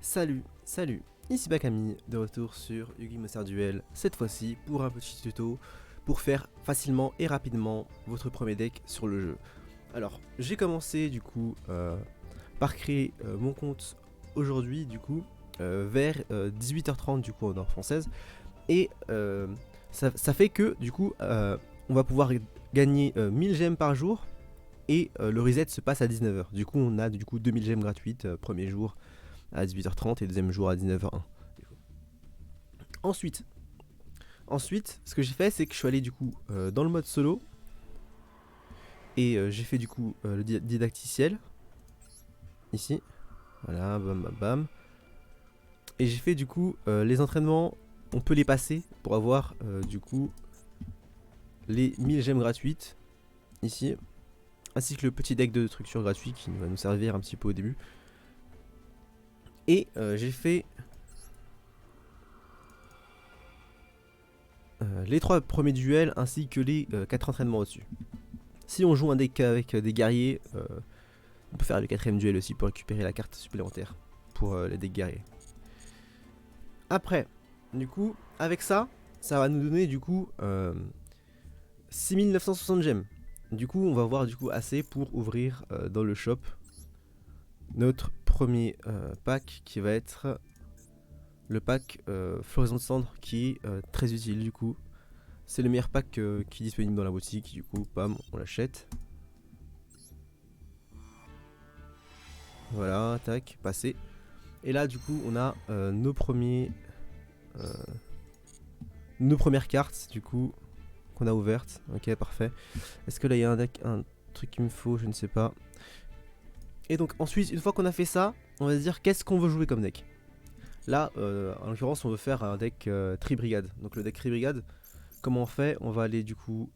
Salut, ici Bakami, de retour sur Yu-Gi Monster Duel, cette fois-ci pour un petit tuto pour faire facilement et rapidement votre premier deck sur le jeu. Alors, j'ai commencé du coup par créer mon compte aujourd'hui du coup vers 18h30 du coup en heure française et ça fait que du coup on va pouvoir gagner 1000 gemmes par jour et le reset se passe à 19h. Du coup on a du coup 2000 gemmes gratuites premier jour à 18h30 et deuxième jour à 19h01. Ensuite, ce que j'ai fait, c'est que je suis allé du coup dans le mode solo et j'ai fait du coup le didacticiel ici. Voilà, bam bam bam. Et j'ai fait du coup les entraînements, on peut les passer pour avoir du coup les 1000 gemmes gratuites ici, ainsi que le petit deck de structure gratuit qui va nous servir un petit peu au début. Et j'ai fait les 3 premiers duels ainsi que les 4 entraînements au-dessus. Si on joue un deck avec des guerriers, on peut faire le 4ème duel aussi pour récupérer la carte supplémentaire pour les decks guerriers. Après, du coup, avec ça, ça va nous donner du coup 6960 gemmes. Du coup, on va avoir du coup assez pour ouvrir dans le shop notre premier pack qui va être le pack Floraison de Cendre qui est très utile du coup. C'est le meilleur pack qui est disponible dans la boutique, du coup, bam, on l'achète. Voilà, tac, passé. Et là, du coup, on a nos premières cartes, du coup, qu'on a ouvertes. Ok, parfait. Est-ce que là, il y a un truc qu'il me faut? Je ne sais pas. Et donc, ensuite, une fois qu'on a fait ça, on va se dire qu'est-ce qu'on veut jouer comme deck. Là, en l'occurrence, on veut faire un deck Tri-Brigade. Donc, le deck Tri-Brigade, comment on fait? On va aller, du coup,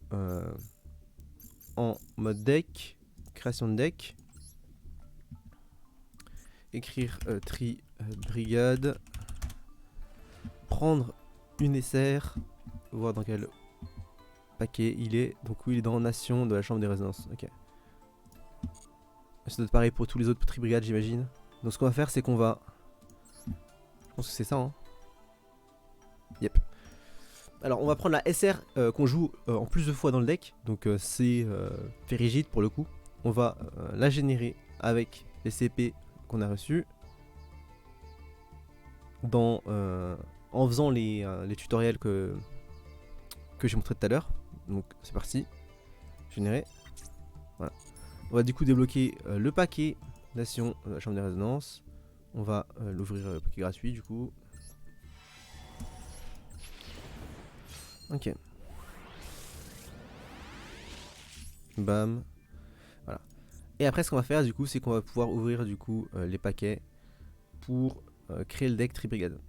en mode deck, création de deck. Écrire Tri-Brigade, prendre une SR, voir dans quel paquet il est. Donc oui, il est dans Nation de la Chambre des Résonances. Ok. Ça doit être pareil pour tous les autres Tri-Brigades, j'imagine. Donc ce qu'on va faire, c'est qu'on va... Je pense que c'est ça, hein. Yep. Alors on va prendre la SR qu'on joue en plus de fois dans le deck. Donc c'est Périgide pour le coup. On va la générer avec les CP qu'on a reçus. En faisant les tutoriels que j'ai montré tout à l'heure. Donc c'est parti, générer. Voilà. On va du coup débloquer le paquet Nation de la Chambre des Résonances. On va l'ouvrir le paquet gratuit du coup. Ok. Bam. Voilà. Et après ce qu'on va faire du coup, c'est qu'on va pouvoir ouvrir du coup les paquets pour créer le deck Tri-Brigade.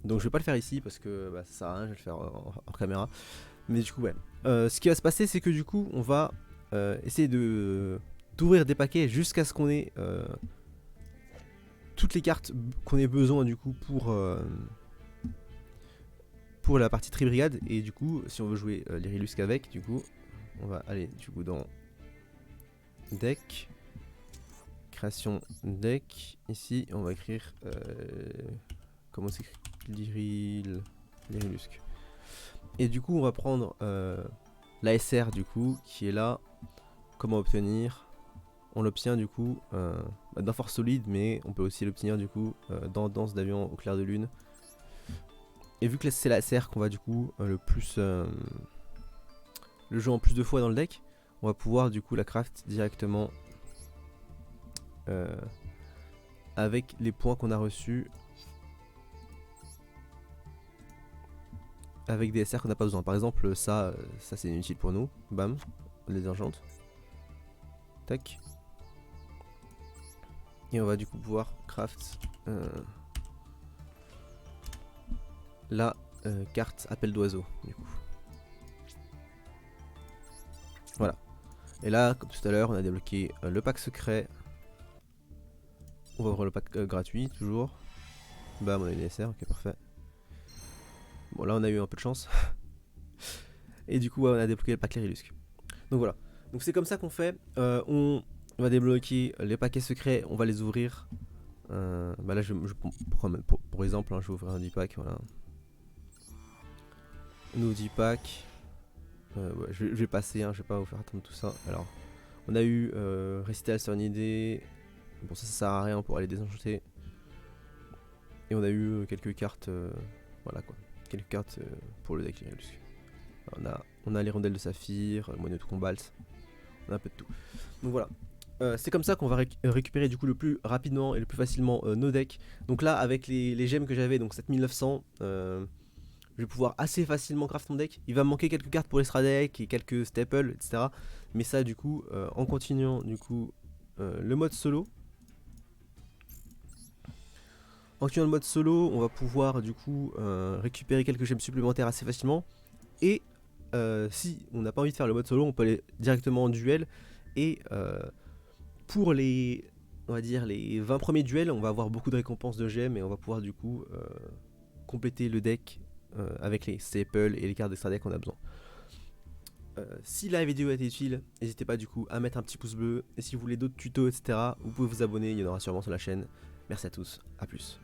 Donc je vais pas le faire ici parce que ça sert à rien, je vais le faire hors caméra. Mais du coup ouais. Ce qui va se passer, c'est que du coup on va essayer d'ouvrir des paquets jusqu'à ce qu'on ait toutes les cartes qu'on ait besoin du coup pour la partie Tri-Brigade. Et du coup si on veut jouer les Rilusk avec, du coup on va aller du coup dans deck, création deck. Ici on va écrire comment s'écrit Rilusk. Et du coup on va prendre la SR du coup qui est là. Comment obtenir? On l'obtient du coup dans Force Solide, mais on peut aussi l'obtenir du coup dans Danse d'avion au clair de lune. Et vu que c'est la SR qu'on va du coup le jouer en plus de fois dans le deck, on va pouvoir du coup la craft directement avec les points qu'on a reçus, avec des SR qu'on n'a pas besoin. Par exemple ça c'est inutile pour nous. Bam, les urgentes. Tac. Et on va du coup pouvoir craft la carte appel d'oiseau du coup. Voilà. Et là, comme tout à l'heure, on a débloqué le pack secret. On va ouvrir le pack gratuit toujours. Bam, on a une SR, ok parfait. Bon là on a eu un peu de chance. Et du coup ouais, on a débloqué le pack Rilusk. Donc voilà. Donc c'est comme ça qu'on fait. On va débloquer les paquets secrets, on va les ouvrir Bah là, pour exemple, hein, je vais ouvrir un 10 pack. Voilà. Nous 10 packs. Ouais, je vais passer, hein, je vais pas vous faire attendre tout ça. Alors, on a eu Récital sur une idée. Bon, ça sert à rien pour aller désenchanter. Et on a eu quelques cartes. Voilà quoi. Quelques cartes pour le deck. On a les rondelles de saphir, le moineau de Combalt. On a un peu de tout. Donc voilà. C'est comme ça qu'on va récupérer du coup le plus rapidement et le plus facilement nos decks. Donc là, avec les gemmes que j'avais, donc 7900, je vais pouvoir assez facilement craft mon deck. Il va me manquer quelques cartes pour l'extra deck et quelques staples, etc. Mais ça, du coup, en continuant du coup le mode solo. En continuant le mode solo, on va pouvoir du coup récupérer quelques gemmes supplémentaires assez facilement. Et si on n'a pas envie de faire le mode solo, on peut aller directement en duel. Et pour les, on va dire, les 20 premiers duels, on va avoir beaucoup de récompenses de gemmes et on va pouvoir du coup compléter le deck avec les staples et les cartes d'extra deck qu'on a besoin. Si la vidéo a été utile, n'hésitez pas du coup à mettre un petit pouce bleu. Et si vous voulez d'autres tutos, etc., vous pouvez vous abonner, il y en aura sûrement sur la chaîne. Merci à tous, à plus.